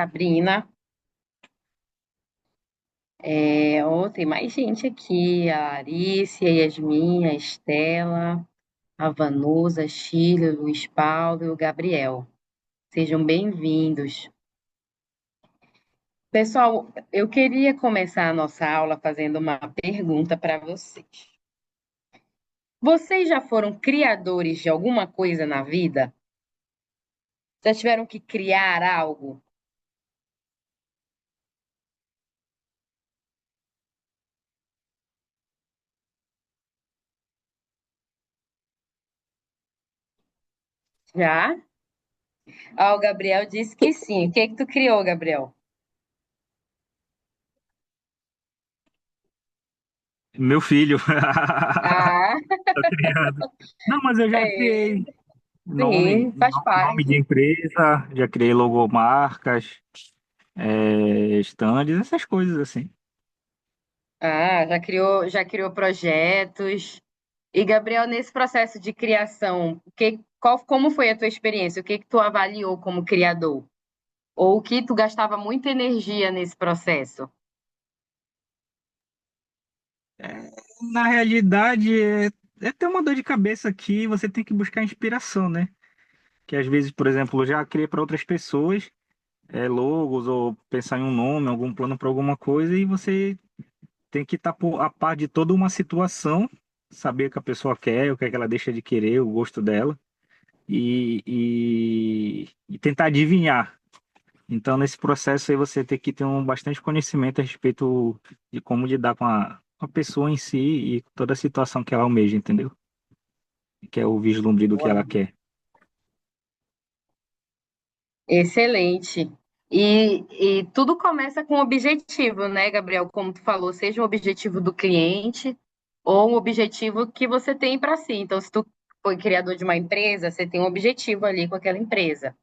Sabrina. Tem mais gente aqui, a Alice, a Yasmin, a Estela, a Vanusa, a Sheila, o Luiz Paulo e o Gabriel. Sejam bem-vindos. Pessoal, eu queria começar a nossa aula fazendo uma pergunta para vocês. Vocês já foram criadores de alguma coisa na vida? Já tiveram que criar algo? Já? O Gabriel disse que sim. O que é que tu criou, Gabriel? Meu filho. Ah, Tô criando. Não, mas eu já é, criei sim, faz nome de parte. empresa, já criei logomarcas, estandes, essas coisas assim. Já criou projetos. E, Gabriel, nesse processo de criação, como foi a tua experiência? O que que tu avaliou como criador? Ou o que tu gastava muita energia nesse processo? Na realidade, é ter uma dor de cabeça que você tem que buscar inspiração, né? Que às vezes, por exemplo, eu já criei para outras pessoas, logos ou pensar em um nome, algum plano para alguma coisa, e você tem que estar a par de toda uma situação, saber o que a pessoa quer, o que é que ela deixa de querer, o gosto dela. E tentar adivinhar. Então, nesse processo aí, você tem que ter bastante conhecimento a respeito de como lidar com a pessoa em si e toda a situação que ela almeja, entendeu? Que é o vislumbre do que ela Boa. quer. Excelente. E tudo começa com um objetivo, né, Gabriel? Como tu falou, seja um objetivo do cliente ou um objetivo que você tem para si. Então, se tu foi criador de uma empresa, você tem um objetivo ali com aquela empresa.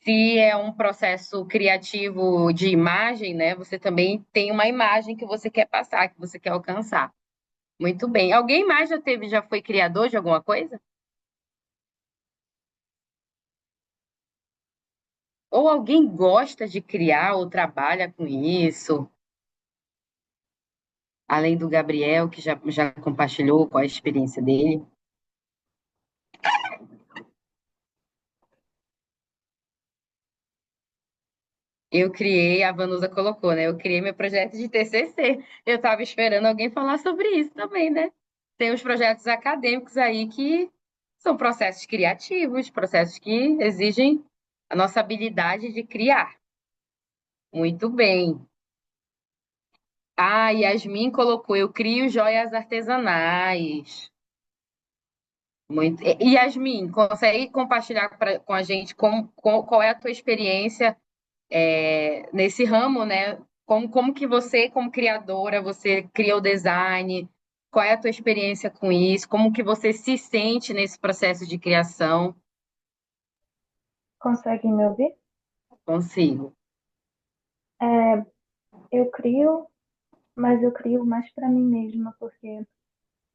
Se é um processo criativo de imagem, né, você também tem uma imagem que você quer passar, que você quer alcançar. Muito bem. Alguém mais já foi criador de alguma coisa? Ou alguém gosta de criar ou trabalha com isso? Além do Gabriel, que já compartilhou qual a experiência dele. A Vanusa colocou, né? Eu criei meu projeto de TCC. Eu estava esperando alguém falar sobre isso também, né? Tem os projetos acadêmicos aí que são processos criativos, processos que exigem a nossa habilidade de criar. Muito bem. Yasmin colocou, eu crio joias artesanais. Yasmin, consegue compartilhar com a gente qual é a tua experiência nesse ramo, né? Como que você, como criadora, você cria o design? Qual é a tua experiência com isso? Como que você se sente nesse processo de criação? Consegue me ouvir? Consigo. É, eu crio, mas eu crio mais para mim mesma, porque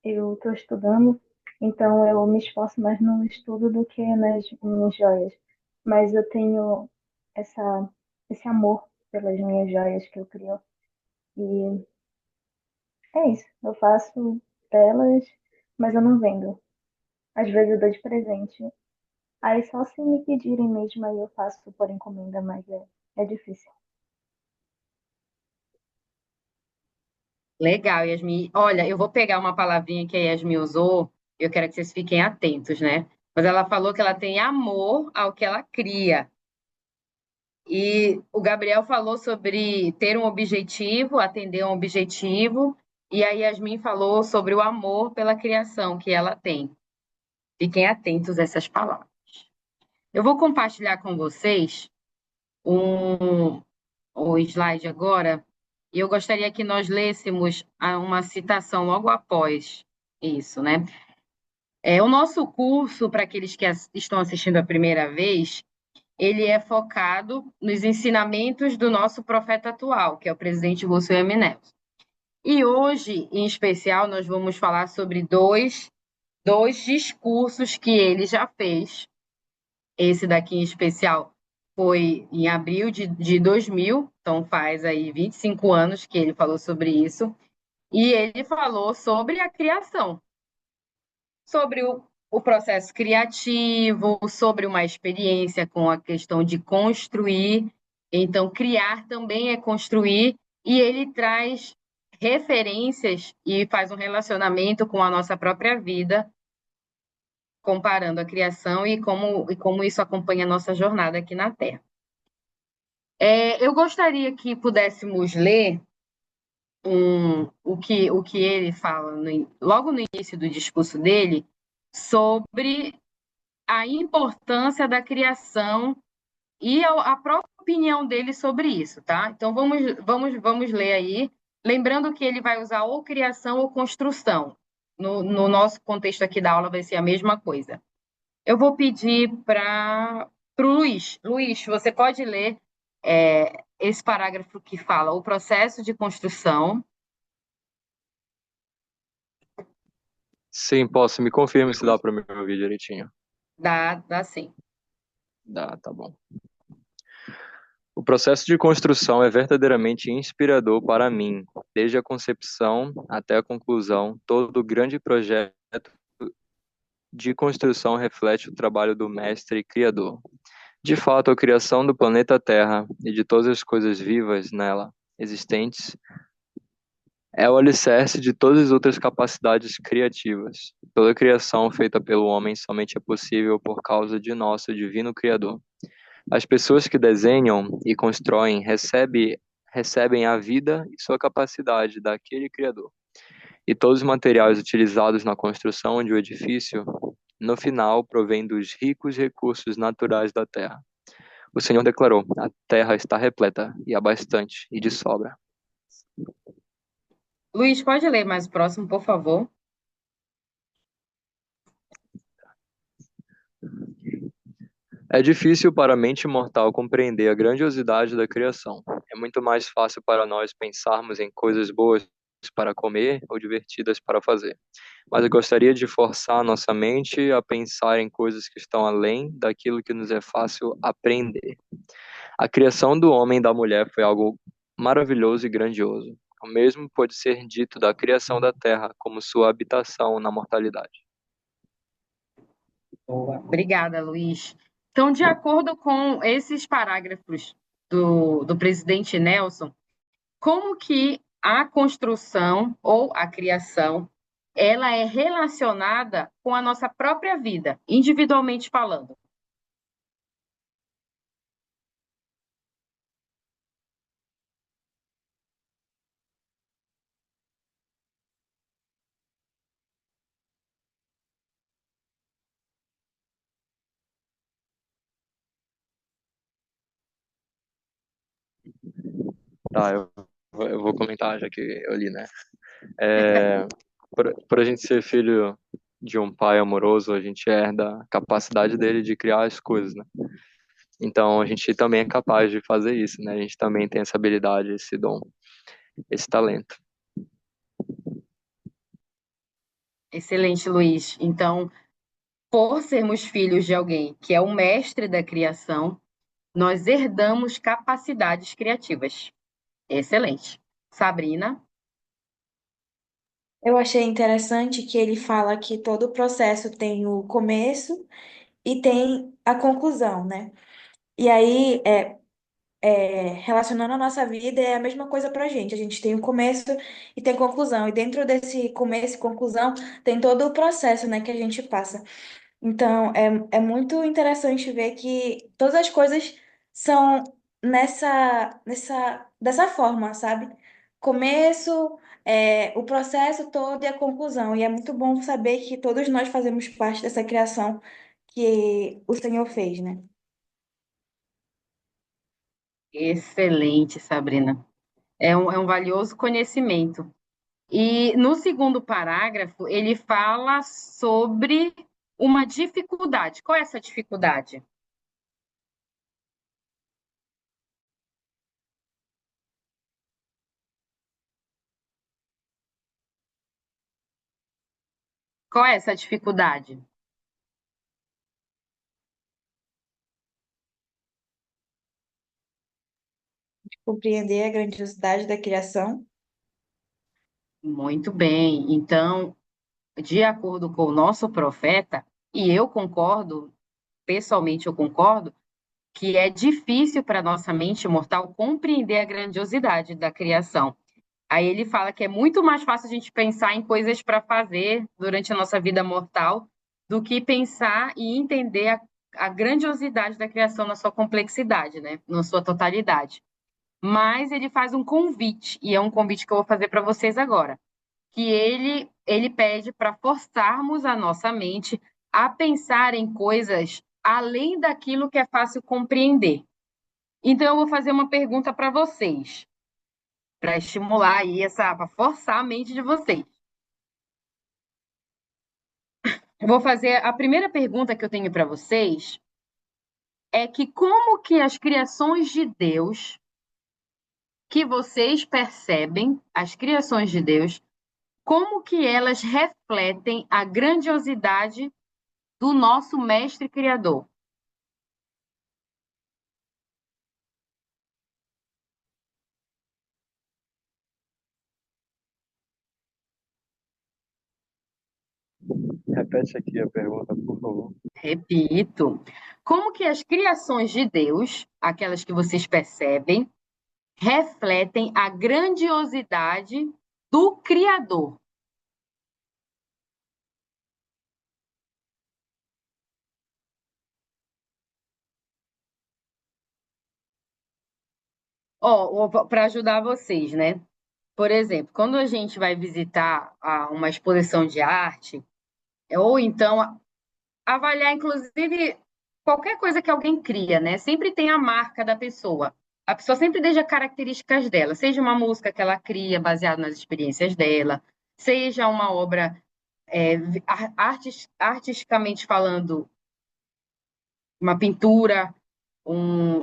eu estou estudando, então eu me esforço mais no estudo do que nas minhas joias. Mas eu tenho essa, esse amor pelas minhas joias que eu crio. E é isso, eu faço delas, mas eu não vendo. Às vezes eu dou de presente. Aí só se me pedirem mesmo, aí eu faço por encomenda, mas é difícil. Legal, Yasmin. Olha, eu vou pegar uma palavrinha que a Yasmin usou, eu quero que vocês fiquem atentos, né? Mas ela falou que ela tem amor ao que ela cria. E o Gabriel falou sobre ter um objetivo, atender um objetivo, e a Yasmin falou sobre o amor pela criação que ela tem. Fiquem atentos a essas palavras. Eu vou compartilhar com vocês um, o slide agora, e eu gostaria que nós lêssemos uma citação logo após isso, né? O nosso curso, para aqueles que estão assistindo a primeira vez, ele é focado nos ensinamentos do nosso profeta atual, que é o presidente Russell M. Nelson. E hoje, em especial, nós vamos falar sobre dois discursos que ele já fez. Esse daqui em especial foi em abril de 2000, então faz aí 25 anos que ele falou sobre isso, e ele falou sobre a criação, sobre o processo criativo, sobre uma experiência com a questão de construir. Então, criar também é construir, e ele traz referências e faz um relacionamento com a nossa própria vida, comparando a criação e como isso acompanha a nossa jornada aqui na Terra. Eu gostaria que pudéssemos ler o que ele fala logo no início do discurso dele sobre a importância da criação e a própria opinião dele sobre isso, tá? Então vamos ler aí, lembrando que ele vai usar ou criação ou construção. No nosso contexto aqui da aula vai ser a mesma coisa. Eu vou pedir para o Luiz. Luiz, você pode ler esse parágrafo que fala o processo de construção. Sim, posso. Me confirme se dá para me ouvir direitinho. Dá sim. Dá, tá bom. O processo de construção é verdadeiramente inspirador para mim. Desde a concepção até a conclusão, todo grande projeto de construção reflete o trabalho do mestre e criador. De fato, a criação do planeta Terra e de todas as coisas vivas nela existentes é o alicerce de todas as outras capacidades criativas. Toda criação feita pelo homem somente é possível por causa de nosso divino Criador. As pessoas que desenham e constroem recebem a vida e sua capacidade daquele Criador. E todos os materiais utilizados na construção de um edifício, no final, provêm dos ricos recursos naturais da terra. O Senhor declarou: a terra está repleta, e há bastante, e de sobra. Luiz, pode ler mais o próximo, por favor? É difícil para a mente mortal compreender a grandiosidade da criação. É muito mais fácil para nós pensarmos em coisas boas para comer ou divertidas para fazer. Mas eu gostaria de forçar nossa mente a pensar em coisas que estão além daquilo que nos é fácil aprender. A criação do homem e da mulher foi algo maravilhoso e grandioso. O mesmo pode ser dito da criação da terra como sua habitação na mortalidade. Boa. Obrigada, Luiz. Então, de acordo com esses parágrafos do presidente Nelson, como que a construção ou a criação ela é relacionada com a nossa própria vida, individualmente falando? Tá, eu vou comentar já que eu li, né? É, por a gente ser filho de um pai amoroso, a gente herda a capacidade dele de criar as coisas, né? Então a gente também é capaz de fazer isso, né? A gente também tem essa habilidade, esse dom, esse talento. Excelente, Luiz. Então, por sermos filhos de alguém que é o mestre da criação, nós herdamos capacidades criativas. Excelente. Sabrina? Eu achei interessante que ele fala que todo o processo tem o começo e tem a conclusão, né? E aí, relacionando a nossa vida, é a mesma coisa pra gente. A gente tem o começo e tem a conclusão. E dentro desse começo e conclusão, tem todo o processo, né, que a gente passa. Então, é muito interessante ver que todas as coisas são dessa forma, sabe? Começo, o processo todo e a conclusão. E é muito bom saber que todos nós fazemos parte dessa criação que o Senhor fez, né? Excelente, Sabrina. É um valioso conhecimento. E no segundo parágrafo, ele fala sobre uma dificuldade. Qual é essa dificuldade? Qual é essa dificuldade? de compreender a grandiosidade da criação? Muito bem. Então, de acordo com o nosso profeta, e eu concordo, pessoalmente eu concordo, que é difícil para nossa mente mortal compreender a grandiosidade da criação. Aí ele fala que é muito mais fácil a gente pensar em coisas para fazer durante a nossa vida mortal do que pensar e entender a grandiosidade da criação na sua complexidade, né? Na sua totalidade. Mas ele faz um convite, e é um convite que eu vou fazer para vocês agora, que ele pede para forçarmos a nossa mente a pensar em coisas além daquilo que é fácil compreender. Então eu vou fazer uma pergunta para vocês, para estimular aí para forçar a mente de vocês. Eu vou fazer a primeira pergunta que eu tenho para vocês é que como que as criações de Deus que vocês percebem, as criações de Deus, como que elas refletem a grandiosidade do nosso mestre criador? Repete aqui a pergunta, por favor. Repito, como que as criações de Deus, aquelas que vocês percebem, refletem a grandiosidade do Criador? Para ajudar vocês, né? Por exemplo, quando a gente vai visitar uma exposição de arte, ou então avaliar, inclusive, qualquer coisa que alguém cria, né? Sempre tem a marca da pessoa. A pessoa sempre deixa características dela, seja uma música que ela cria baseada nas experiências dela, seja uma obra artisticamente falando, uma pintura,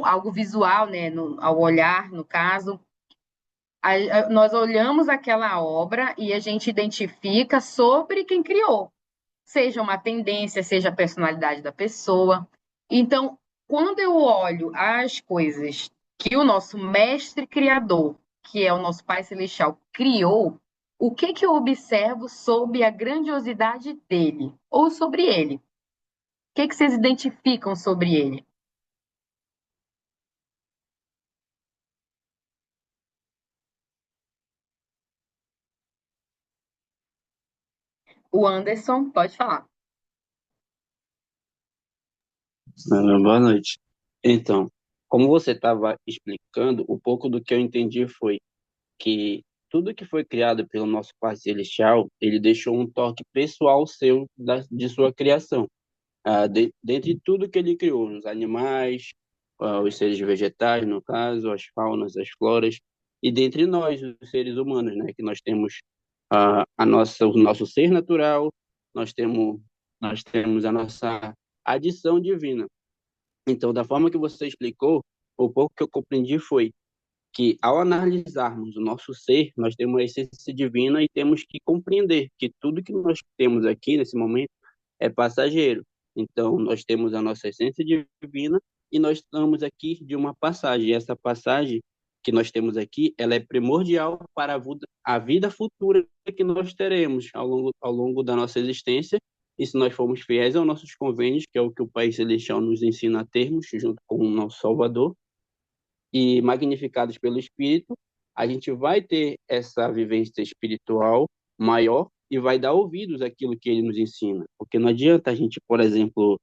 algo visual, né? Ao olhar, no caso. Nós olhamos aquela obra e a gente identifica sobre quem criou, seja uma tendência, seja a personalidade da pessoa. Então, quando eu olho as coisas que o nosso mestre criador, que é o nosso Pai Celestial, criou, o que que eu observo sobre a grandiosidade dele ou sobre ele? O que que vocês identificam sobre ele? O Anderson, pode falar. Boa noite. Então, como você estava explicando, um pouco do que eu entendi foi que tudo que foi criado pelo nosso Pai Celestial, ele deixou um toque pessoal seu de sua criação. Dentre tudo que ele criou, os animais, os seres vegetais, no caso, as faunas, as floras, e dentre nós, os seres humanos, né, que nós temos o nosso ser natural, nós temos a nossa adição divina. Então, da forma que você explicou, o pouco que eu compreendi foi que, ao analisarmos o nosso ser, nós temos a essência divina e temos que compreender que tudo que nós temos aqui, nesse momento, é passageiro. Então, nós temos a nossa essência divina e nós estamos aqui de uma passagem. E essa passagem que nós temos aqui, ela é primordial para a vida futura que nós teremos ao longo da nossa existência. E se nós formos fiéis aos nossos convênios, que é o que o Pai Celestial nos ensina a termos, junto com o nosso Salvador, e magnificados pelo Espírito, a gente vai ter essa vivência espiritual maior e vai dar ouvidos àquilo que ele nos ensina. Porque não adianta a gente, por exemplo,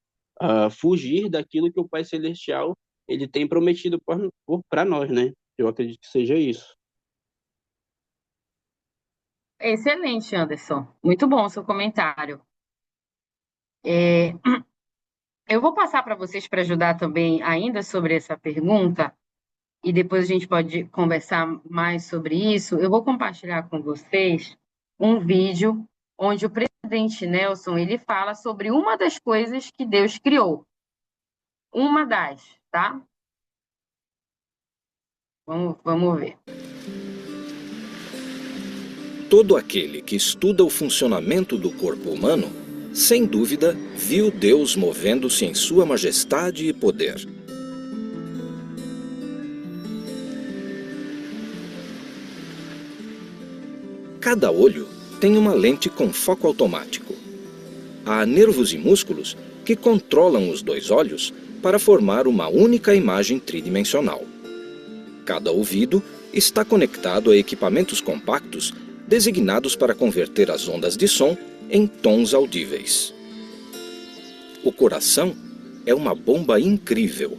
fugir daquilo que o Pai Celestial ele tem prometido para nós, né? Eu acredito que seja isso. Excelente, Anderson. Muito bom o seu comentário. Eu vou passar para vocês para ajudar também ainda sobre essa pergunta, e depois a gente pode conversar mais sobre isso. Eu vou compartilhar com vocês um vídeo onde o presidente Nelson ele fala sobre uma das coisas que Deus criou. Uma das, tá? Vamos ver. Todo aquele que estuda o funcionamento do corpo humano, sem dúvida, viu Deus movendo-se em sua majestade e poder. Cada olho tem uma lente com foco automático. Há nervos e músculos que controlam os dois olhos para formar uma única imagem tridimensional. Cada ouvido está conectado a equipamentos compactos designados para converter as ondas de som em tons audíveis. O coração é uma bomba incrível.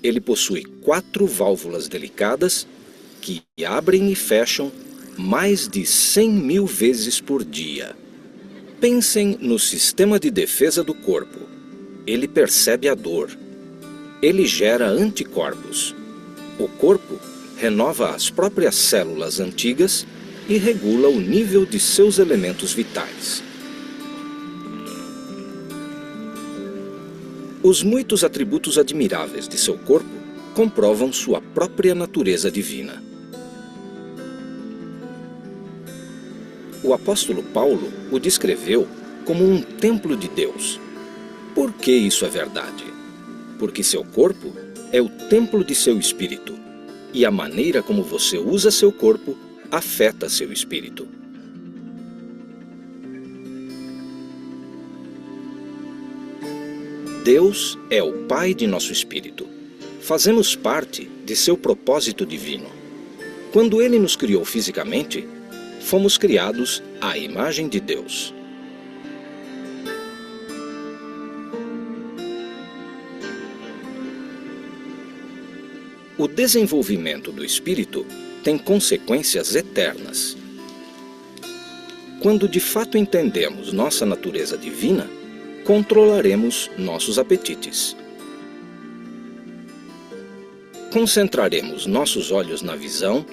Ele possui 4 válvulas delicadas que abrem e fecham mais de 100.000 vezes por dia. Pensem no sistema de defesa do corpo. Ele percebe a dor. Ele gera anticorpos. O corpo renova as próprias células antigas e regula o nível de seus elementos vitais. Os muitos atributos admiráveis de seu corpo comprovam sua própria natureza divina. O apóstolo Paulo o descreveu como um templo de Deus. Por que isso é verdade? Porque seu corpo é o templo de seu espírito, e a maneira como você usa seu corpo afeta seu espírito. Deus é o Pai de nosso espírito. Fazemos parte de seu propósito divino. Quando Ele nos criou fisicamente, fomos criados à imagem de Deus. O desenvolvimento do espírito tem consequências eternas. Quando de fato entendemos nossa natureza divina, controlaremos nossos apetites. Concentraremos nossos olhos na visão,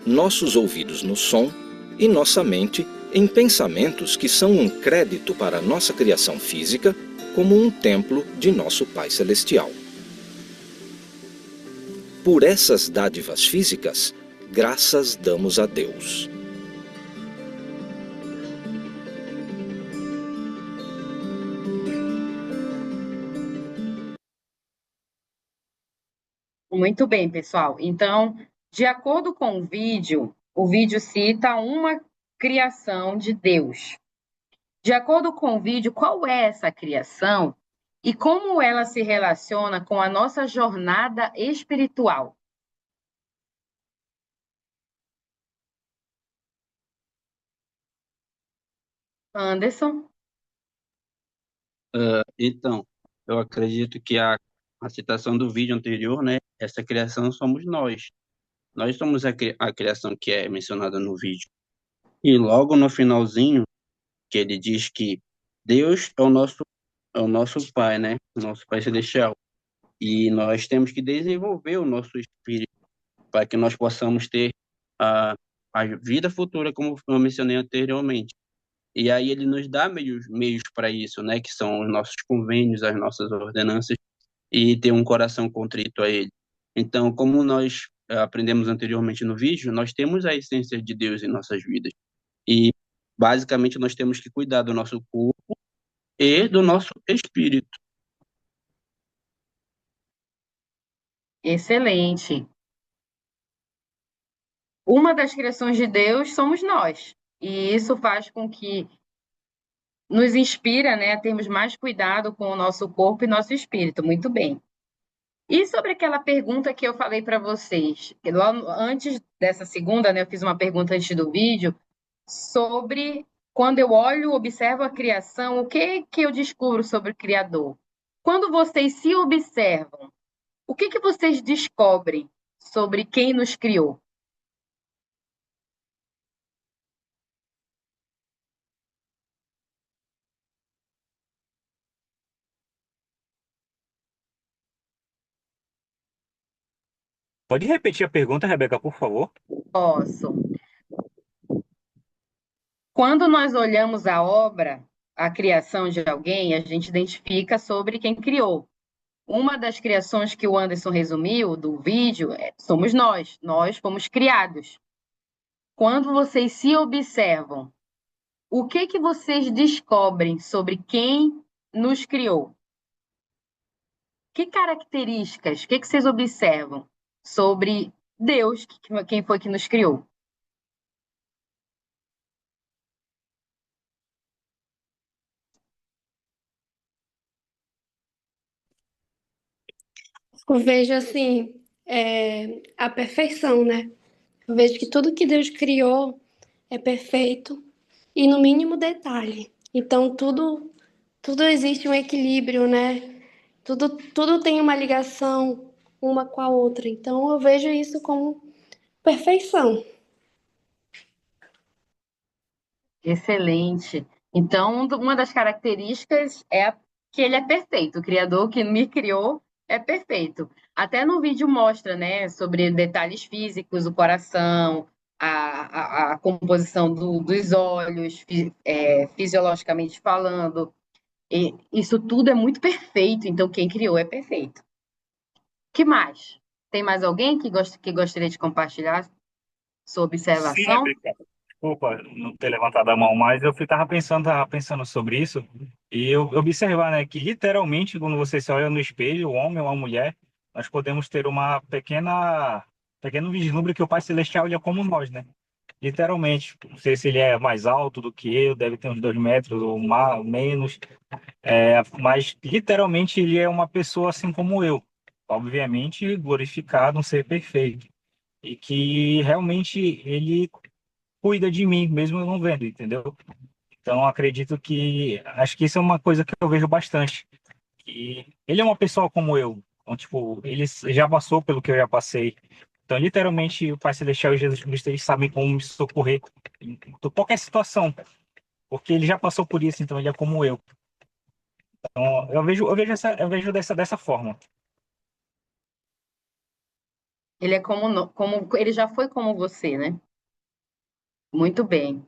nossos ouvidos no som e nossa mente em pensamentos que são um crédito para nossa criação física, como um templo de nosso Pai Celestial. Por essas dádivas físicas, graças damos a Deus. Muito bem, pessoal. Então, de acordo com o vídeo cita uma criação de Deus. De acordo com o vídeo, qual é essa criação e como ela se relaciona com a nossa jornada espiritual? Anderson? Então, eu acredito que a citação do vídeo anterior, né? Essa criação somos nós. Nós somos a criação que é mencionada no vídeo. E logo no finalzinho, que ele diz que Deus é o nosso Pai, né? O nosso Pai Celestial. E nós temos que desenvolver o nosso espírito para que nós possamos ter a vida futura, como eu mencionei anteriormente. E aí ele nos dá meios para isso, né? Que são os nossos convênios, as nossas ordenanças, e ter um coração contrito a ele. Então, como nós aprendemos anteriormente no vídeo, nós temos a essência de Deus em nossas vidas. E, basicamente, nós temos que cuidar do nosso corpo e do nosso espírito. Excelente. Uma das criações de Deus somos nós. E isso faz com que nos inspira, né, a termos mais cuidado com o nosso corpo e nosso espírito. Muito bem. E sobre aquela pergunta que eu falei para vocês, lá antes dessa segunda, né, eu fiz uma pergunta antes do vídeo, sobre quando eu olho, observo a criação, o que eu descubro sobre o Criador? Quando vocês se observam, o que vocês descobrem sobre quem nos criou? Pode repetir a pergunta, Rebeca, por favor? Posso. Quando nós olhamos a obra, a criação de alguém, a gente identifica sobre quem criou. Uma das criações que o Anderson resumiu do vídeo somos nós. Nós fomos criados. Quando vocês se observam, o que vocês descobrem sobre quem nos criou? Que características, o que vocês observam sobre Deus, quem foi que nos criou? Eu vejo assim, a perfeição, né? Eu vejo que tudo que Deus criou é perfeito e no mínimo detalhe. Então tudo existe um equilíbrio, né? Tudo tem uma ligação uma com a outra. Então eu vejo isso como perfeição. Excelente. Então, uma das características é que ele é perfeito. O criador que me criou é perfeito. Até no vídeo mostra, né, sobre detalhes físicos, o coração, a composição dos olhos, fisiologicamente falando. E isso tudo é muito perfeito. Então, quem criou é perfeito. Que mais? Tem mais alguém que gostaria de compartilhar sua Sim, observação? desculpa não ter levantado a mão, mas eu tava pensando sobre isso e eu observar, né, que literalmente quando você se olha no espelho, o homem ou a mulher, nós podemos ter uma pequeno vislumbre que o Pai Celestial olha como nós, né? Literalmente, não sei se ele é mais alto do que eu, deve ter uns 2 metros ou menos, mas literalmente ele é uma pessoa assim como eu, obviamente glorificado, um ser perfeito e que realmente ele cuida de mim, mesmo eu não vendo, entendeu? Então, acredito que, acho que isso é uma coisa que eu vejo bastante. Que ele é uma pessoa como eu. Então, tipo, ele já passou pelo que eu já passei. Então, literalmente, o Pai Celestial e Jesus Cristo, eles sabem como me socorrer em qualquer situação. Porque ele já passou por isso, então ele é como eu. Então, eu vejo dessa forma. Ele é como ele já foi como você, né? Muito bem.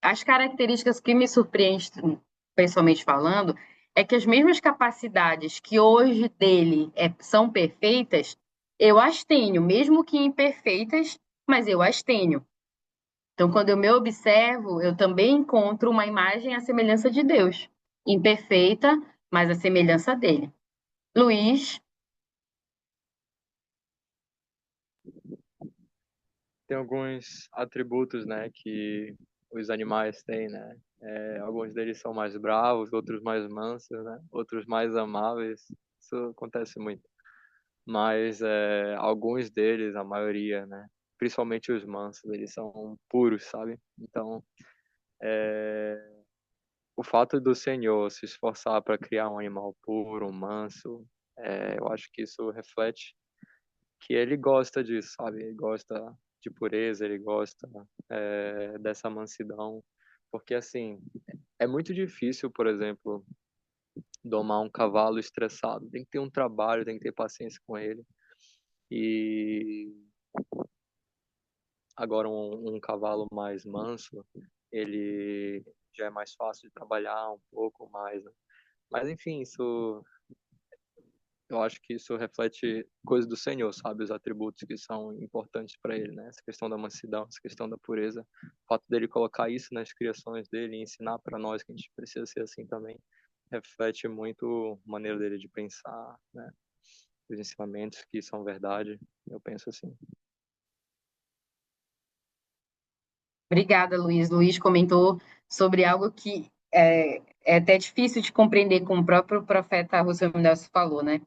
As características que me surpreendem, pessoalmente falando, é que as mesmas capacidades que hoje dele são perfeitas, eu as tenho, mesmo que imperfeitas, mas eu as tenho. Então, quando eu me observo, eu também encontro uma imagem à semelhança de Deus. Imperfeita, mas a semelhança dele. Luiz, Tem alguns atributos, né, que os animais têm, né? Alguns deles são mais bravos, outros mais mansos, né? Outros mais amáveis. Isso acontece muito. Mas alguns deles, a maioria, né? Principalmente os mansos, eles são puros, sabe? Então, o fato do Senhor se esforçar para criar um animal puro, manso, eu acho que isso reflete que ele gosta disso, sabe? Ele gosta de pureza, ele gosta dessa mansidão, porque assim é muito difícil, por exemplo, domar um cavalo estressado. Tem que ter um trabalho, tem que ter paciência com ele. E agora um cavalo mais manso, ele já é mais fácil de trabalhar um pouco mais, né? Mas enfim, isso eu acho que isso reflete coisas do Senhor, sabe? Os atributos que são importantes para ele, né? Essa questão da mansidão, essa questão da pureza. O fato dele colocar isso nas criações dele e ensinar para nós que a gente precisa ser assim também, reflete muito a maneira dele de pensar, né? Os ensinamentos que são verdade, eu penso assim. obrigada, Luiz. Luiz comentou sobre algo que é até difícil de compreender, como o próprio profeta Russell Nelson falou, né?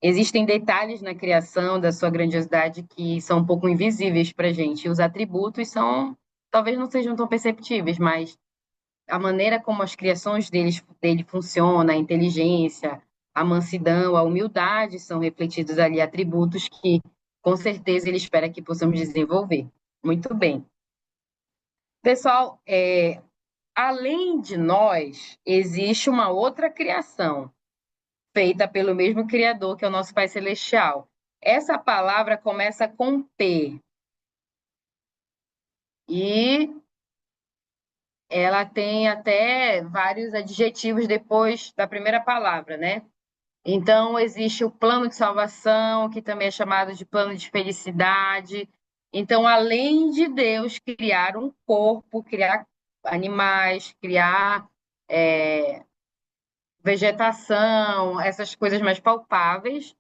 Existem detalhes na criação da sua grandiosidade que são um pouco invisíveis para a gente. E os atributos talvez não sejam tão perceptíveis, mas a maneira como as criações dele funcionam, a inteligência, a mansidão, a humildade são refletidos ali, atributos que com certeza ele espera que possamos desenvolver. Muito bem. Pessoal, além de nós, existe uma outra criação feita pelo mesmo Criador, que é o nosso Pai Celestial. Essa palavra começa com P. E ela tem até vários adjetivos depois da primeira palavra, né? Então, existe o plano de salvação, que também é chamado de plano de felicidade. Então, além de Deus criar um corpo, criar animais, criar vegetação, essas coisas mais palpáveis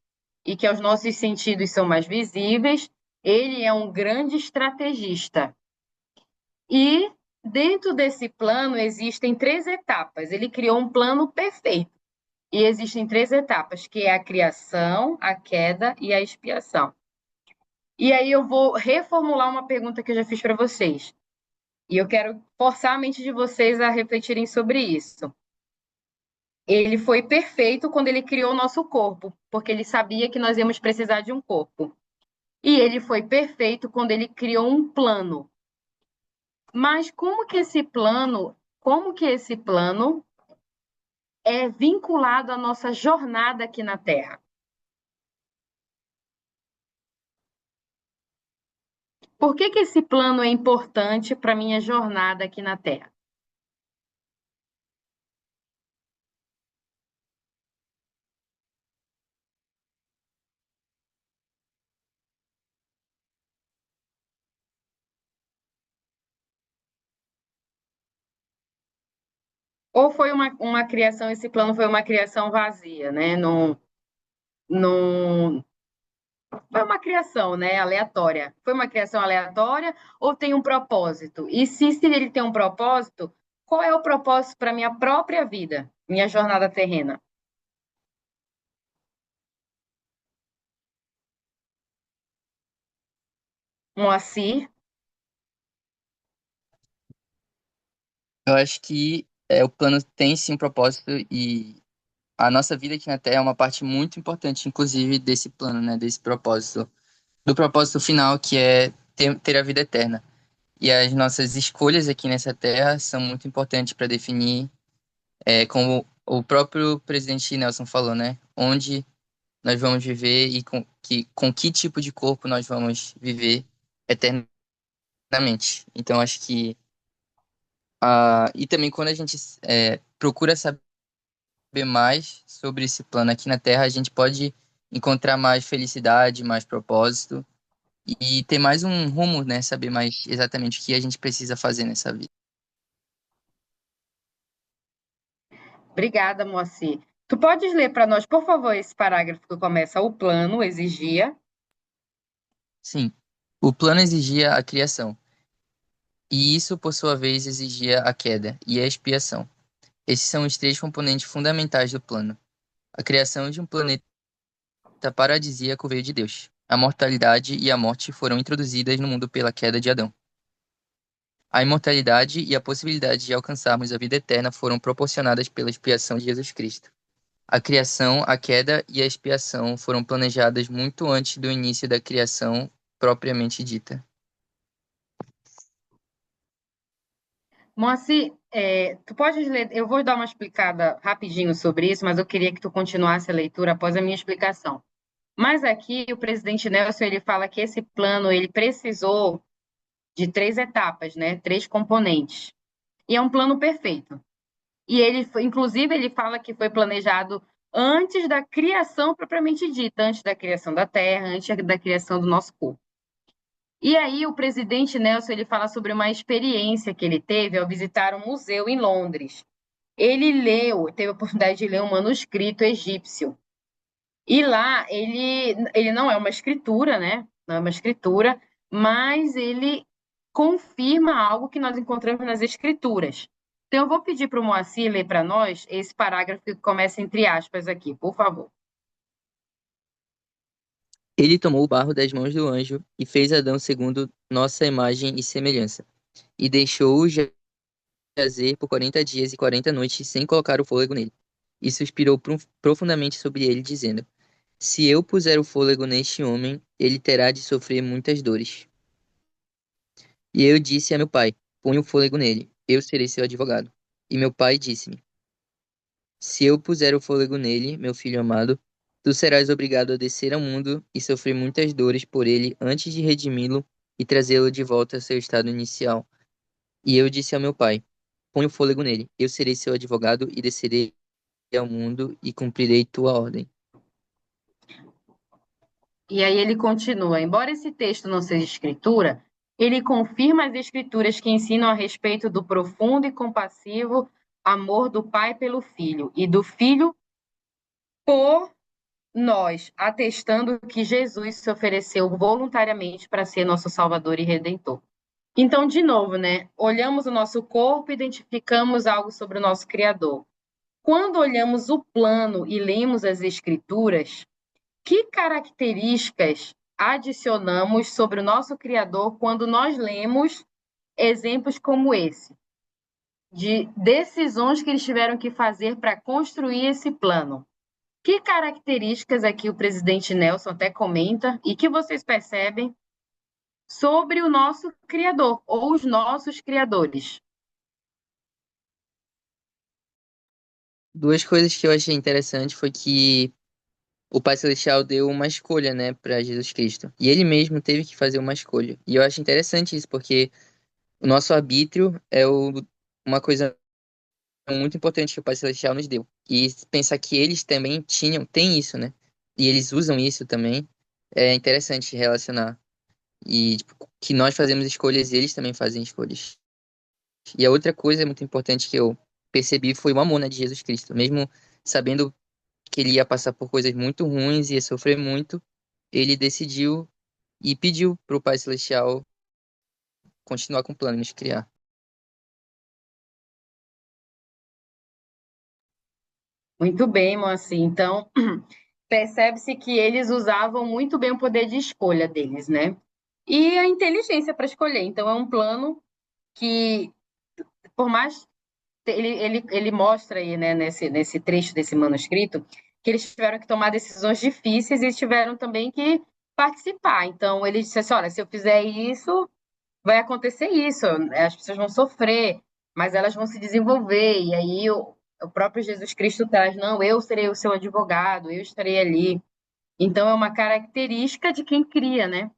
e que aos nossos sentidos são mais visíveis, ele é um grande estrategista. E dentro desse plano existem 3 etapas. Ele criou um plano perfeito. E existem 3 etapas, que é a criação, a queda e a expiação. E aí eu vou reformular uma pergunta que eu já fiz para vocês. E eu quero forçar a mente de vocês a refletirem sobre isso. Ele foi perfeito quando ele criou o nosso corpo, porque ele sabia que nós íamos precisar de um corpo. E ele foi perfeito quando ele criou um plano. Mas como que esse plano é vinculado à nossa jornada aqui na Terra? Por que esse plano é importante para a minha jornada aqui na Terra? Ou foi uma criação, esse plano foi uma criação vazia, né? Não, foi uma criação, né? Aleatória. Foi uma criação aleatória ou tem um propósito? E se ele tem um propósito, qual é o propósito para minha própria vida, minha jornada terrena? Moacir, Eu acho que o plano tem sim um propósito e a nossa vida aqui na Terra é uma parte muito importante, inclusive, desse plano, né? Desse propósito. Do propósito final, que é ter a vida eterna. E as nossas escolhas aqui nessa Terra são muito importantes para definir, como o próprio presidente Nelson falou, né? Onde nós vamos viver e com que tipo de corpo nós vamos viver eternamente. Então, acho que. E também quando a gente procura saber mais sobre esse plano aqui na Terra, a gente pode encontrar mais felicidade, mais propósito e ter mais um rumo, né? Saber mais exatamente o que a gente precisa fazer nessa vida. obrigada, Moacir. Tu podes ler para nós, por favor, esse parágrafo que começa: o plano exigia. Sim, o plano exigia a criação, e isso, por sua vez, exigia a queda e a expiação. Esses são os 3 componentes fundamentais do plano. A criação de um planeta paradisíaco veio de Deus. A mortalidade e a morte foram introduzidas no mundo pela queda de Adão. A imortalidade e a possibilidade de alcançarmos a vida eterna foram proporcionadas pela expiação de Jesus Cristo. A criação, a queda e a expiação foram planejadas muito antes do início da criação propriamente dita. Moacir, tu podes ler, eu vou dar uma explicada rapidinho sobre isso, mas eu queria que tu continuasse a leitura após a minha explicação. Mas aqui o presidente Nelson ele fala que esse plano ele precisou de 3 etapas, né? 3 componentes. E é um plano perfeito. E inclusive, ele fala que foi planejado antes da criação propriamente dita, antes da criação da Terra, antes da criação do nosso corpo. E aí o presidente Nelson ele fala sobre uma experiência que ele teve ao visitar um museu em Londres. Ele teve a oportunidade de ler um manuscrito egípcio. E lá ele não é uma escritura, né? Não é uma escritura, mas ele confirma algo que nós encontramos nas escrituras. Então eu vou pedir para o Moacir ler para nós esse parágrafo que começa entre aspas aqui, por favor. Ele tomou o barro das mãos do anjo e fez Adão segundo nossa imagem e semelhança, e deixou-o jazer por 40 dias e 40 noites sem colocar o fôlego nele. E suspirou profundamente sobre ele, dizendo: Se eu puser o fôlego neste homem, ele terá de sofrer muitas dores. E eu disse a meu pai: Põe o fôlego nele, eu serei seu advogado. E meu pai disse-me: Se eu puser o fôlego nele, meu filho amado, tu serás obrigado a descer ao mundo e sofrer muitas dores por ele antes de redimi-lo e trazê-lo de volta ao seu estado inicial. E eu disse ao meu pai: Põe o fôlego nele, eu serei seu advogado e descerei ao mundo e cumprirei tua ordem. E aí ele continua: embora esse texto não seja escritura, ele confirma as escrituras que ensinam a respeito do profundo e compassivo amor do Pai pelo Filho e do Filho por nós, atestando que Jesus se ofereceu voluntariamente para ser nosso Salvador e Redentor. Então, de novo, né? Olhamos o nosso corpo e identificamos algo sobre o nosso Criador. Quando olhamos o plano e lemos as Escrituras, que características adicionamos sobre o nosso Criador quando nós lemos exemplos como esse, de decisões que eles tiveram que fazer para construir esse plano? Que características aqui o presidente Nelson até comenta e que vocês percebem sobre o nosso Criador ou os nossos criadores? Duas coisas que eu achei interessante foi que o Pai Celestial deu uma escolha, né, para Jesus Cristo. E ele mesmo teve que fazer uma escolha. E eu acho interessante isso, porque o nosso arbítrio é uma coisa muito importante que o Pai Celestial nos deu. E pensar que eles também têm isso, né? E eles usam isso também, é interessante relacionar. E tipo, que nós fazemos escolhas e eles também fazem escolhas. E a outra coisa muito importante que eu percebi foi o amor, né, de Jesus Cristo. Mesmo sabendo que ele ia passar por coisas muito ruins, ia sofrer muito, ele decidiu e pediu para o Pai Celestial continuar com o plano de nos criar. Muito bem, Moacir. Então, percebe-se que eles usavam muito bem o poder de escolha deles, né? E a inteligência para escolher. Então, é um plano que, por mais. Ele mostra aí, né, nesse trecho desse manuscrito, que eles tiveram que tomar decisões difíceis e tiveram também que participar. Então, ele disse assim: olha, se eu fizer isso, vai acontecer isso, as pessoas vão sofrer, mas elas vão se desenvolver. E aí o próprio Jesus Cristo traz: não, eu serei o seu advogado, eu estarei ali. Então, é uma característica de quem cria, né?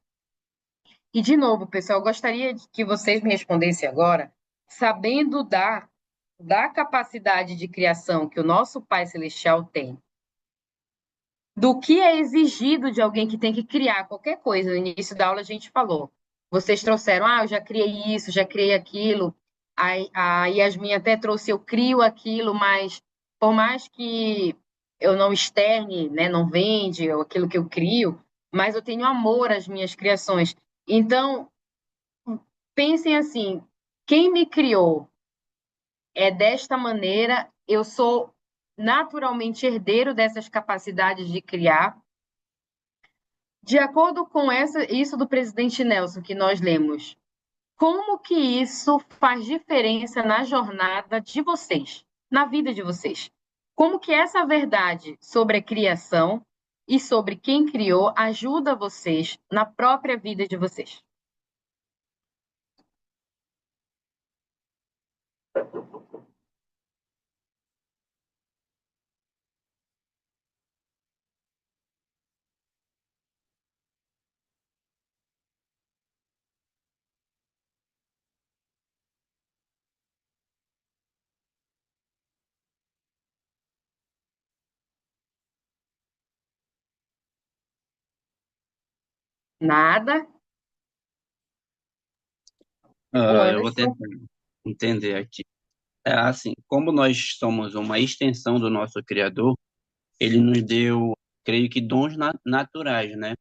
E, de novo, pessoal, eu gostaria de que vocês me respondessem agora, sabendo da capacidade de criação que o nosso Pai Celestial tem, do que é exigido de alguém que tem que criar qualquer coisa. No início da aula a gente falou. Vocês trouxeram, eu já criei isso, já criei aquilo. A Yasmin até trouxe, eu crio aquilo, mas por mais que eu não externe, né, não vende aquilo que eu crio, mas eu tenho amor às minhas criações. Então, pensem assim, quem me criou é desta maneira, eu sou naturalmente herdeiro dessas capacidades de criar. De acordo com isso do presidente Nelson que nós lemos, como que isso faz diferença na jornada de vocês, na vida de vocês? Como que essa verdade sobre a criação e sobre quem criou ajuda vocês na própria vida de vocês? Nada? O Eu vou Anderson? tentar entender aqui. É assim, como nós somos uma extensão do nosso Criador, ele nos deu, creio que, dons naturais, né?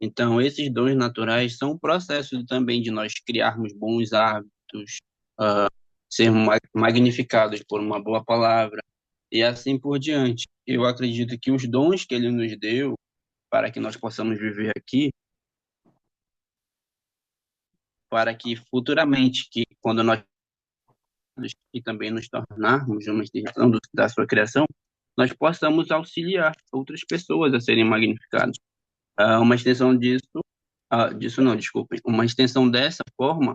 Então, esses dons naturais são um processo também de nós criarmos bons hábitos, sermos magnificados por uma boa palavra e assim por diante. Eu acredito que os dons que ele nos deu para que nós possamos viver aqui, para que futuramente, que quando nós e também nos tornarmos uma extensão da sua criação, nós possamos auxiliar outras pessoas a serem magnificadas. Uma extensão disso não, desculpem, uma extensão dessa forma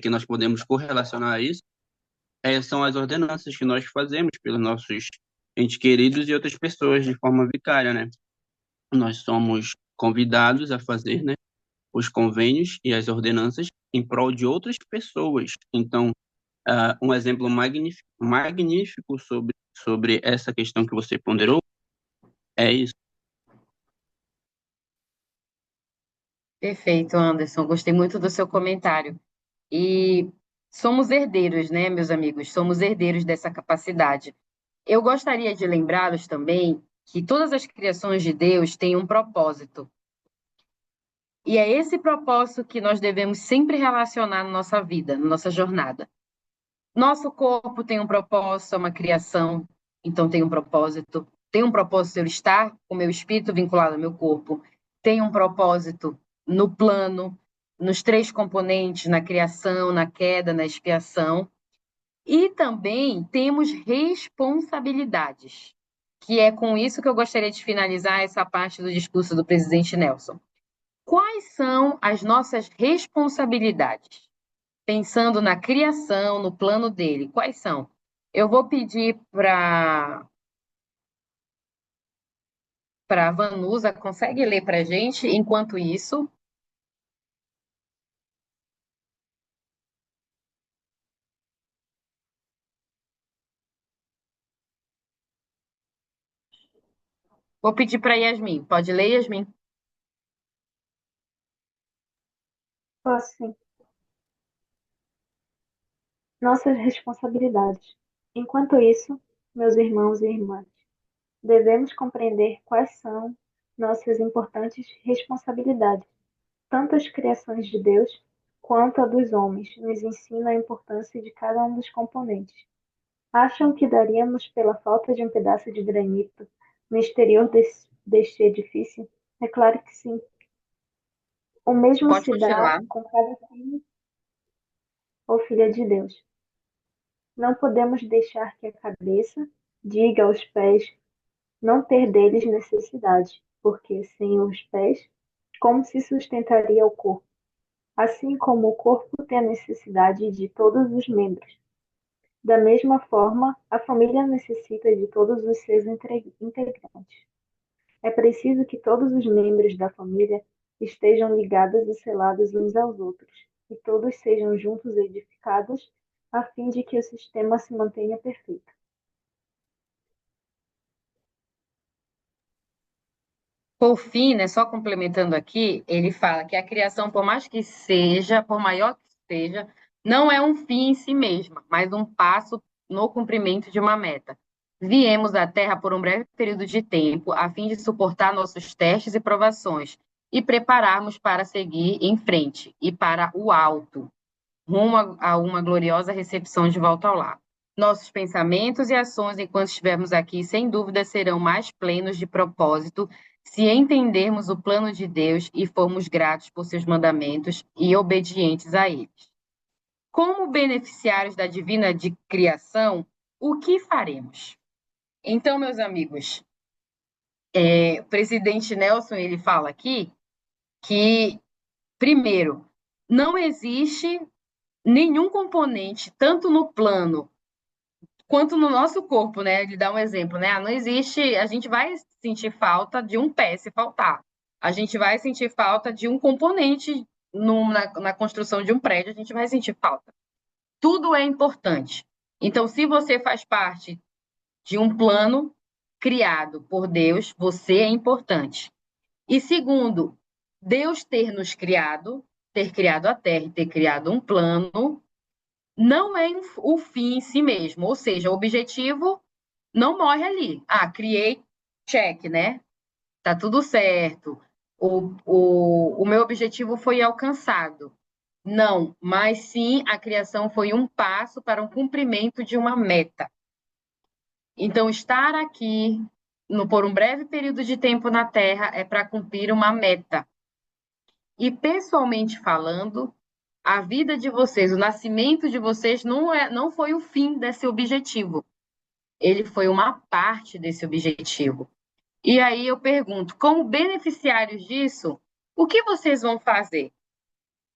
que nós podemos correlacionar a isso são as ordenanças que nós fazemos pelos nossos entes queridos e outras pessoas de forma vicária, né? Nós somos convidados a fazer, né, os convênios e as ordenanças em prol de outras pessoas. Então, um exemplo magnífico sobre essa questão que você ponderou é isso. Perfeito, Anderson. Gostei muito do seu comentário. E somos herdeiros, né, meus amigos? Somos herdeiros dessa capacidade. Eu gostaria de lembrá-los também que todas as criações de Deus têm um propósito. E é esse propósito que nós devemos sempre relacionar na nossa vida, na nossa jornada. Nosso corpo tem um propósito, é uma criação. então tem um propósito. Tem um propósito eu estar com o meu espírito vinculado ao meu corpo. Tem um propósito no plano, nos três componentes, na criação, na queda, na expiação. E também temos responsabilidades, que é com isso que eu gostaria de finalizar essa parte do discurso do presidente Nelson. Quais são as nossas responsabilidades? Pensando na criação, no plano dele, quais são? Eu vou pedir para a Vanusa, consegue ler para a gente enquanto isso? Vou pedir para a Yasmin. Pode ler, Yasmin? Posso sim. Nossas responsabilidades. Enquanto isso, meus irmãos e irmãs, devemos compreender quais são nossas importantes responsabilidades. Tanto as criações de Deus quanto a dos homens nos ensinam a importância de cada um dos componentes. Acham que daríamos pela falta de um pedaço de granito no exterior deste edifício? É claro que sim. O mesmo Pode se dá continuar. com cada filho ou filha de Deus. Não podemos deixar que a cabeça diga aos pés não ter deles necessidade, porque sem os pés, como se sustentaria o corpo? Assim como o corpo tem a necessidade de todos os membros. Da mesma forma, a família necessita de todos os seus integrantes. É preciso que todos os membros da família estejam ligados e selados uns aos outros, e todos sejam juntos edificados, a fim de que o sistema se mantenha perfeito. Por fim, né, só complementando aqui, ele fala que a criação, por mais que seja, por maior que seja, não é um fim em si mesma, mas um passo no cumprimento de uma meta. Viemos à Terra por um breve período de tempo, a fim de suportar nossos testes e provações e prepararmos para seguir em frente e para o alto, rumo a uma gloriosa recepção de volta ao lar. Nossos pensamentos e ações enquanto estivermos aqui, sem dúvida, serão mais plenos de propósito se entendermos o plano de Deus e formos gratos por seus mandamentos e obedientes a eles. Como beneficiários da divina de criação, o que faremos? Então, meus amigos, o presidente Nelson ele fala aqui que, primeiro, não existe nenhum componente, tanto no plano quanto no nosso corpo, né? Ele dá um exemplo, né? Não existe, a gente vai sentir falta de um pé se faltar. A gente vai sentir falta de um componente na construção de um prédio, a gente vai sentir falta. Tudo é importante. Então, se você faz parte de um plano criado por Deus, você é importante. E segundo, Deus ter nos criado, ter criado a Terra e ter criado um plano, não é o fim em si mesmo, ou seja, o objetivo não morre ali. Ah, criei, check, né? Tá tudo certo. O meu objetivo foi alcançado. Não, mas sim a criação foi um passo para um cumprimento de uma meta. Então, estar aqui por um breve período de tempo na Terra é para cumprir uma meta. E pessoalmente falando, a vida de vocês, o nascimento de vocês não foi o fim desse objetivo. Ele foi uma parte desse objetivo. E aí eu pergunto, como beneficiários disso, o que vocês vão fazer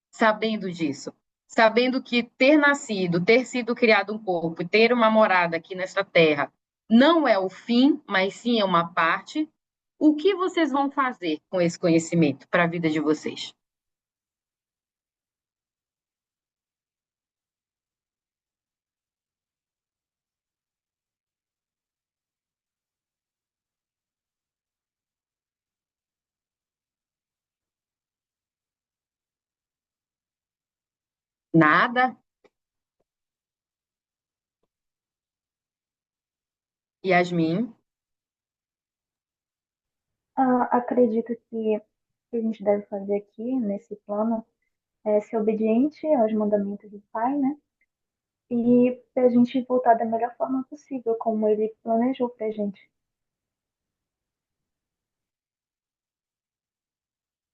sabendo disso? Sabendo que ter nascido, ter sido criado um corpo e ter uma morada aqui nesta terra não é o fim, mas sim é uma parte. O que vocês vão fazer com esse conhecimento para a vida de vocês? Nada? Yasmin? Acredito que o que a gente deve fazer aqui nesse plano é ser obediente aos mandamentos do Pai, né? e para a gente voltar da melhor forma possível, como ele planejou para a gente.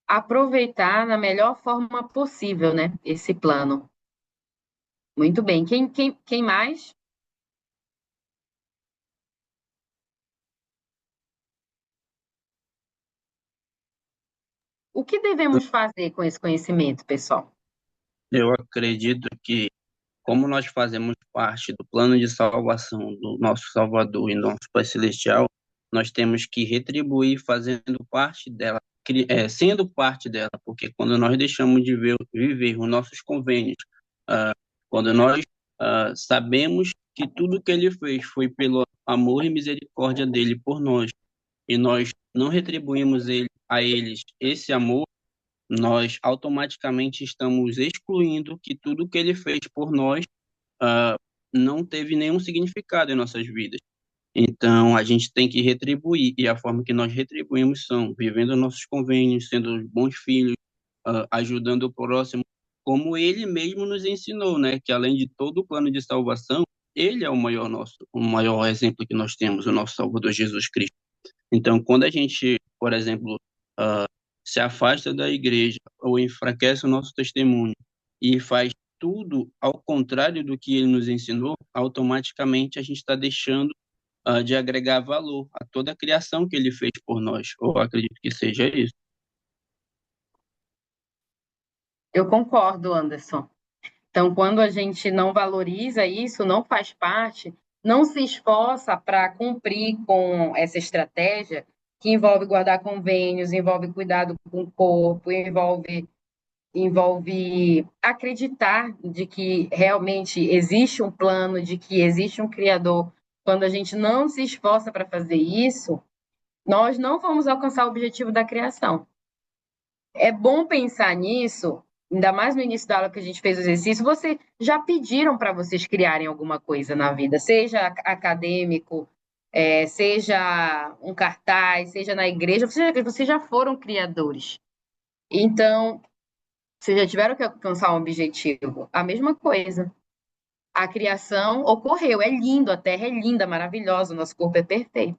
Aproveitar na melhor forma possível, né? Esse plano. Muito bem. Quem mais? O que devemos fazer com esse conhecimento, pessoal? Eu acredito que, como nós fazemos parte do plano de salvação do nosso Salvador e nosso Pai Celestial, nós temos que retribuir fazendo parte dela, sendo parte dela, porque quando nós deixamos de viver os nossos convênios, quando nós sabemos que tudo que ele fez foi pelo amor e misericórdia dele por nós, e nós não retribuímos a eles esse amor, nós automaticamente estamos excluindo que tudo que ele fez por nós ah, não teve nenhum significado em nossas vidas. Então, a gente tem que retribuir, e a forma que nós retribuímos são vivendo nossos convênios, sendo bons filhos, ajudando o próximo, como ele mesmo nos ensinou, né? Que além de todo o plano de salvação, ele é o maior exemplo que nós temos, o nosso Salvador Jesus Cristo. Então, quando a gente, por exemplo, ah, se afasta da igreja ou enfraquece o nosso testemunho e faz tudo ao contrário do que ele nos ensinou, automaticamente a gente está deixando de agregar valor a toda a criação que ele fez por nós. Eu acredito que seja isso. Eu concordo, Anderson. Então, quando a gente não valoriza isso, não faz parte, não se esforça para cumprir com essa estratégia, que envolve guardar convênios, envolve cuidado com o corpo, envolve acreditar de que realmente existe um plano, de que existe um Criador. Quando a gente não se esforça para fazer isso, nós não vamos alcançar o objetivo da criação. É bom pensar nisso, ainda mais no início da aula que a gente fez o exercício. Vocês já pediram para vocês criarem alguma coisa na vida, seja acadêmico, seja um cartaz, seja na igreja, vocês já foram criadores. Então, vocês já tiveram que alcançar um objetivo. A mesma coisa. A criação ocorreu, é lindo, a Terra é linda, maravilhosa, o nosso corpo é perfeito.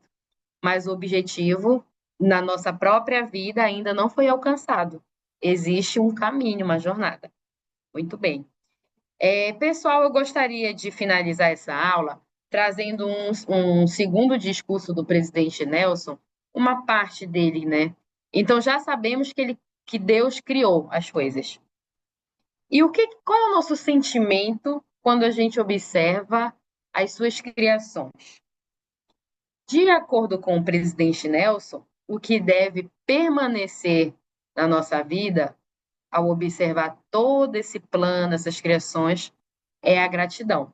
Mas o objetivo na nossa própria vida ainda não foi alcançado. Existe um caminho, uma jornada. Muito bem. Pessoal, eu gostaria de finalizar essa aula trazendo um segundo discurso do presidente Nelson, uma parte dele, né? Então, já sabemos que Deus criou as coisas. E qual é o nosso sentimento quando a gente observa as suas criações? De acordo com o presidente Nelson, o que deve permanecer na nossa vida, ao observar todo esse plano, essas criações, é a gratidão.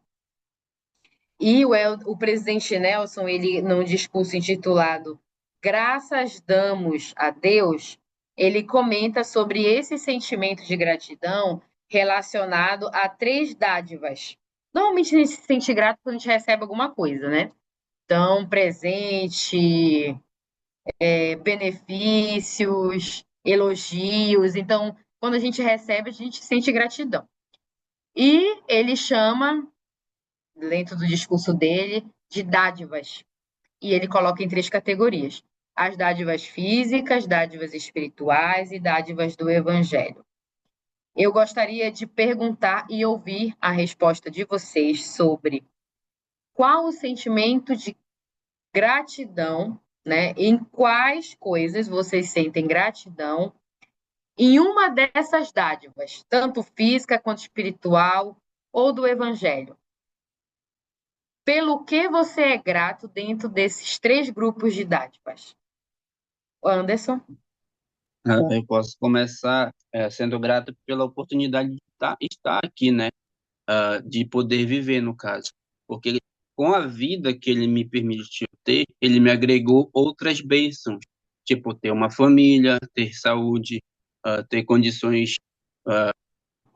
E o presidente Nelson, ele, num discurso intitulado Graças Damos a Deus, ele comenta sobre esse sentimento de gratidão relacionado a 3 dádivas. Normalmente a gente se sente grato quando a gente recebe alguma coisa, né? Então, presente, benefícios, elogios. Então, quando a gente recebe, a gente sente gratidão. E ele chama, dentro do discurso dele, de dádivas. E ele coloca em 3 categorias: as dádivas físicas, dádivas espirituais e dádivas do evangelho. Eu gostaria de perguntar e ouvir a resposta de vocês sobre qual o sentimento de gratidão, né? Em quais coisas vocês sentem gratidão em uma dessas dádivas, tanto física quanto espiritual ou do evangelho. Pelo que você é grato dentro desses 3 grupos de dádivas? Anderson? Eu posso começar sendo grato pela oportunidade de estar aqui, né? De poder viver, no caso. Porque com a vida que ele me permitiu ter, ele me agregou outras bênçãos, tipo ter uma família, ter saúde, ter condições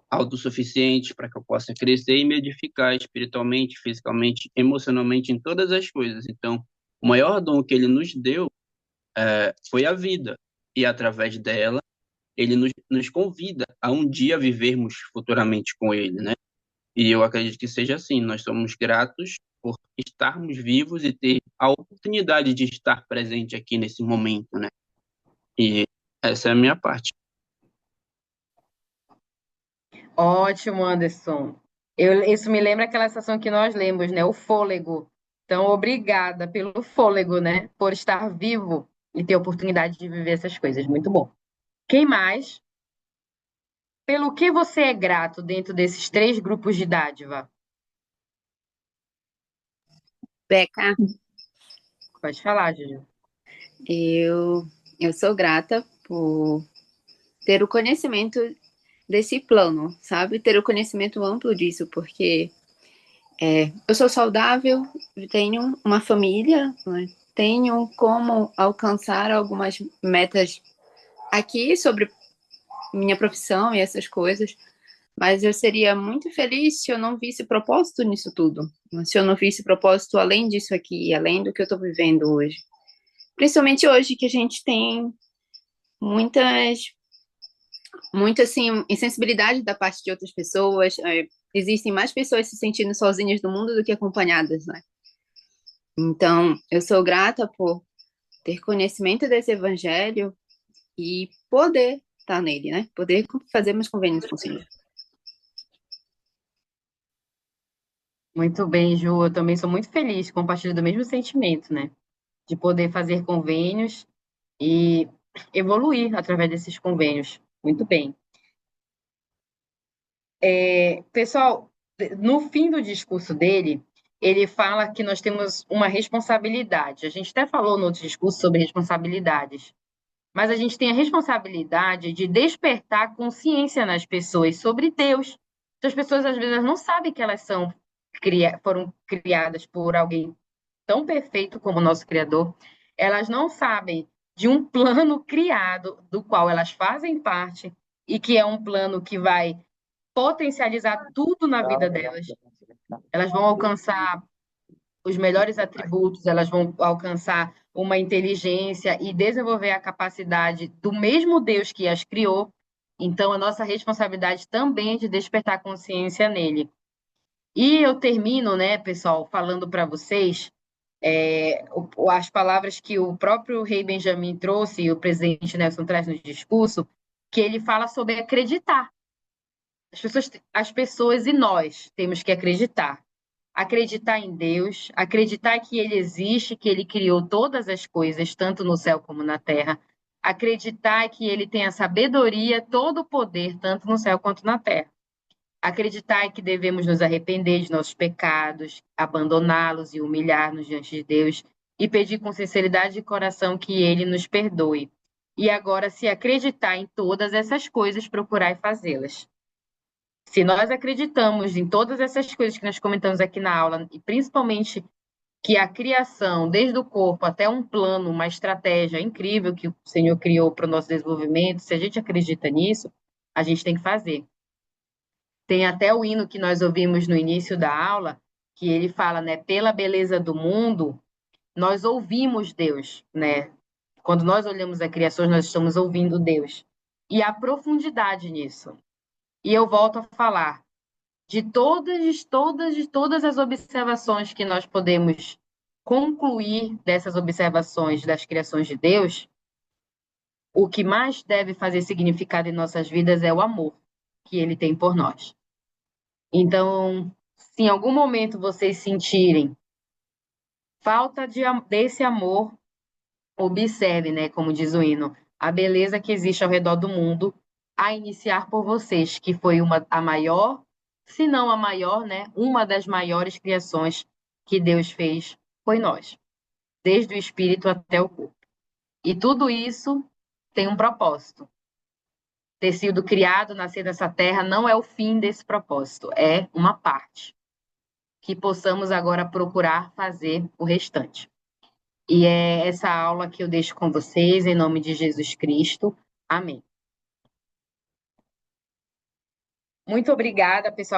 autossuficientes para que eu possa crescer e me edificar espiritualmente, fisicamente, emocionalmente, em todas as coisas. Então, o maior dom que ele nos deu foi a vida. E através dela, ele nos convida a um dia vivermos futuramente com ele, né? E eu acredito que seja assim. Nós somos gratos por estarmos vivos e ter a oportunidade de estar presente aqui nesse momento, né? E essa é a minha parte. Ótimo, Anderson. Isso me lembra aquela estação que nós lemos, né? O fôlego. Então, obrigada pelo fôlego, né? Por estar vivo e ter a oportunidade de viver essas coisas. Muito bom. Quem mais? Pelo que você é grato dentro desses 3 grupos de dádiva? Beca, Pode falar, Júlio. eu, eu sou grata por ter o conhecimento desse plano, sabe? Ter o conhecimento amplo disso, porque eu sou saudável, tenho uma família, né? Tenho como alcançar algumas metas aqui sobre minha profissão e essas coisas, mas eu seria muito feliz se eu não visse propósito nisso tudo, se eu não visse propósito além disso aqui, além do que eu estou vivendo hoje. Principalmente hoje que a gente tem muita assim, insensibilidade da parte de outras pessoas, existem mais pessoas se sentindo sozinhas no mundo do que acompanhadas, né? Então, eu sou grata por ter conhecimento desse evangelho e poder estar nele, né? Poder fazer meus convênios com o Senhor. Muito bem, Ju. Eu também sou muito feliz, compartilho do mesmo sentimento, né? De poder fazer convênios e evoluir através desses convênios. Muito bem. Pessoal, no fim do discurso dele, ele fala que nós temos uma responsabilidade. A gente até falou no outro discurso sobre responsabilidades, mas a gente tem a responsabilidade de despertar consciência nas pessoas sobre Deus. Então, as pessoas, às vezes, não sabem que elas foram criadas por alguém tão perfeito como o nosso Criador. Elas não sabem de um plano criado, do qual elas fazem parte, e que é um plano que vai potencializar tudo na vida delas. Elas vão alcançar os melhores atributos, elas vão alcançar uma inteligência e desenvolver a capacidade do mesmo Deus que as criou. Então, a nossa responsabilidade também é de despertar consciência nele. E eu termino, né, pessoal, falando para vocês as palavras que o próprio rei Benjamin trouxe e o presidente Nelson traz no discurso, que ele fala sobre acreditar. As pessoas e nós temos que acreditar. Acreditar em Deus, acreditar que Ele existe, que Ele criou todas as coisas, tanto no céu como na terra. Acreditar que Ele tem a sabedoria, todo o poder, tanto no céu quanto na terra. Acreditar que devemos nos arrepender de nossos pecados, abandoná-los e humilhar-nos diante de Deus e pedir com sinceridade de coração que Ele nos perdoe. E agora, se acreditar em todas essas coisas, procurar fazê-las. Se nós acreditamos em todas essas coisas que nós comentamos aqui na aula, e principalmente que a criação, desde o corpo até um plano, uma estratégia incrível que o Senhor criou para o nosso desenvolvimento, se a gente acredita nisso, a gente tem que fazer. Tem até o hino que nós ouvimos no início da aula, que ele fala, né, pela beleza do mundo, nós ouvimos Deus, né? Quando nós olhamos a criação, nós estamos ouvindo Deus. E há profundidade nisso. E eu volto a falar de todas as observações que nós podemos concluir dessas observações das criações de Deus, o que mais deve fazer significado em nossas vidas é o amor que Ele tem por nós. Então, se em algum momento vocês sentirem falta desse amor, observe, né, como diz o hino, a beleza que existe ao redor do mundo, a iniciar por vocês, que foi a maior, se não a maior, né, uma das maiores criações que Deus fez foi nós, desde o espírito até o corpo. E tudo isso tem um propósito. Ter sido criado, nascer nessa terra, não é o fim desse propósito, é uma parte. Que possamos agora procurar fazer o restante. E é essa aula que eu deixo com vocês, em nome de Jesus Cristo. Amém. Muito obrigada, pessoal.